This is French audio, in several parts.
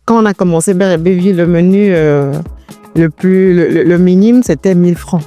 Quand on a commencé Beurre et Bévy, le menu le minime, c'était 1000 francs.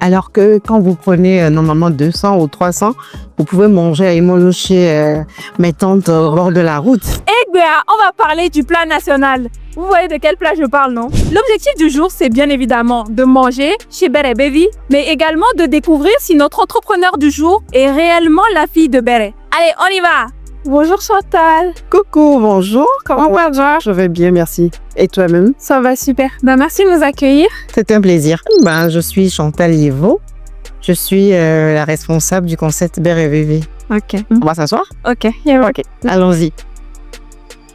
Alors que quand vous prenez normalement 200 ou 300, vous pouvez manger à Imolo chez mes tantes au bord de la route. Eh bien, on va parler du plat national. Vous voyez de quel plat je parle, non? L'objectif du jour, c'est bien évidemment de manger chez Beurre et Bévy, mais également de découvrir si notre entrepreneur du jour est réellement la fille de Beurre. Allez, on y va! Bonjour Chantal. Coucou, bonjour. Comment vas-tu? Je vais bien, merci. Et toi-même? Ça va super. Merci de nous accueillir. C'est un plaisir. Je suis Chantal Livo. Je suis la responsable du concept Beurre et Bévy. Ok. On va s'asseoir? Ok. Allons-y.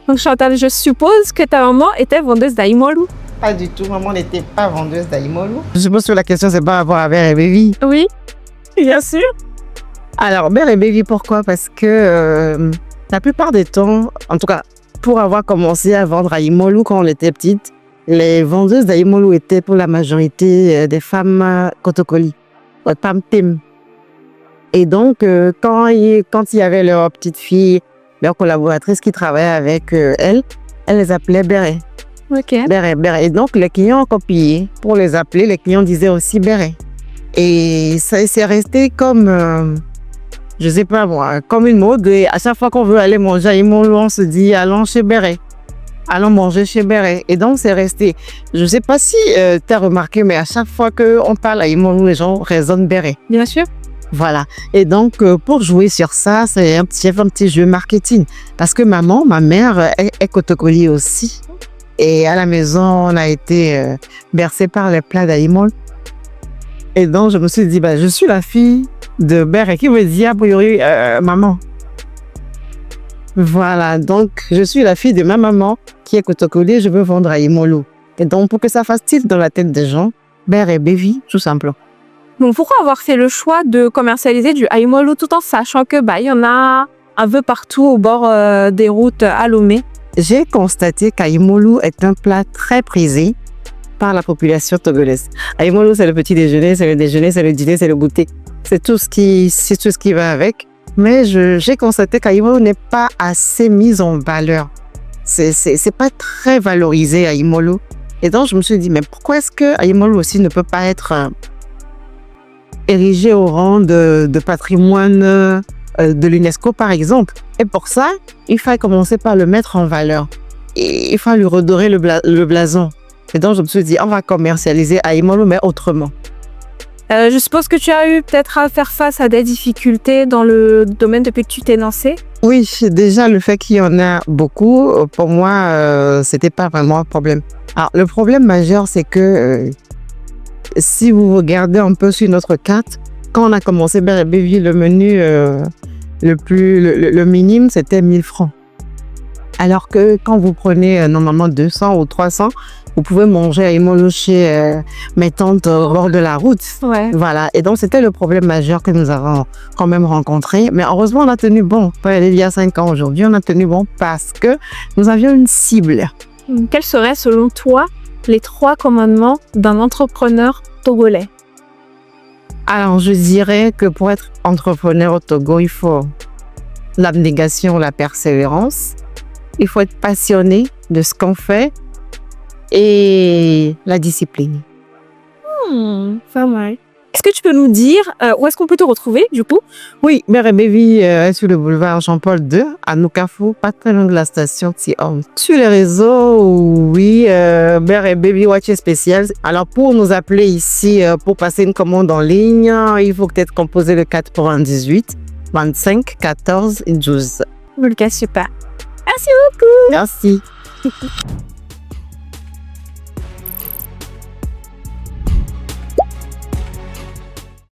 Donc Chantal, je suppose que ta maman était vendeuse d'Aimolo. Pas du tout. Maman n'était pas vendeuse d'Aimolo. Je suppose que la question, c'est pas rapport à Beurre et Bévy. Oui, bien sûr. Alors, Beurre et Bévy, pourquoi? Parce que la plupart des temps, en tout cas, pour avoir commencé à vendre à Imolo quand on était petite, les vendeuses d'Aimolo étaient pour la majorité des femmes Kotokoli, des femmes Tim. Et donc, quand il y avait leur petite fille, leur collaboratrice qui travaillait avec elle les appelait Beurre. Ok. Beurre. Et donc, les clients ont copié. Pour les appeler, les clients disaient aussi Beurre. Et ça c'est resté comme... je sais pas moi, comme une mode. Et à chaque fois qu'on veut aller manger à Imolo, on se dit allons chez Beurre. Allons manger chez Beurre. Et donc c'est resté. Je sais pas si tu as remarqué, mais à chaque fois qu'on parle à Imolo, les gens raisonnent Beurre. Bien sûr. Voilà. Et donc pour jouer sur ça, c'est un petit jeu marketing. Parce que ma mère, est Kotokoli aussi. Et à la maison, on a été bercé par les plats d'Imolo. Et donc je me suis dit, je suis la fille de Beurre, qui veut dire a priori maman. Voilà, donc je suis la fille de ma maman qui est Kotokoli, je veux vendre à Imolo. Et donc pour que ça fasse tilt dans la tête des gens, Beurre et Bévy, tout simplement. Donc pourquoi avoir fait le choix de commercialiser du Aimolo tout en sachant que il y en a un peu partout au bord des routes à Lomé? J'ai constaté qu'Aimolo est un plat très prisé par la population togolaise. Aimolo, c'est le petit déjeuner, c'est le déjeuner, c'est le dîner, c'est le goûter. C'est tout ce qui va avec. Mais j'ai constaté qu'Aimolo n'est pas assez mis en valeur. C'est pas très valorisé à Imolo. Et donc, je me suis dit, mais pourquoi est-ce que Aimolo aussi ne peut pas être érigé au rang de patrimoine de l'UNESCO, par exemple? Et pour ça, il fallait commencer par le mettre en valeur. Et il fallait lui redorer le blason. Et donc, je me suis dit, on va commercialiser Aimolo, mais autrement. Je suppose que tu as eu peut-être à faire face à des difficultés dans le domaine depuis que tu t'es lancée. Oui, déjà le fait qu'il y en a beaucoup, pour moi, c'était pas vraiment un problème. Alors, le problème majeur, c'est que si vous regardez un peu sur notre carte, quand on a commencé Beurre et Bévy, le menu le minime, c'était 1000 francs. Alors que quand vous prenez normalement 200 ou 300, vous pouvez manger à Imolo chez mes tantes au bord de la route. Ouais. Voilà. Et donc, c'était le problème majeur que nous avons quand même rencontré. Mais heureusement, on a tenu bon. Il y a 5 ans aujourd'hui, on a tenu bon parce que nous avions une cible. Quels seraient, selon toi, les 3 commandements d'un entrepreneur togolais? Alors, je dirais que pour être entrepreneur au Togo, il faut l'abnégation, la persévérance. Il faut être passionné de ce qu'on fait et la discipline. Pas mal. Est-ce que tu peux nous dire où est-ce qu'on peut te retrouver, du coup? Oui, Beurre et Bévy est sur le boulevard Jean-Paul II, à Nokafou, pas très loin de la station Tion. Sur les réseaux, oui, Beurre et Bévy Watch spécial. Alors, pour nous appeler ici, pour passer une commande en ligne, il faut peut-être composer le 418 25 14 12. Ok, super. Merci beaucoup. Merci.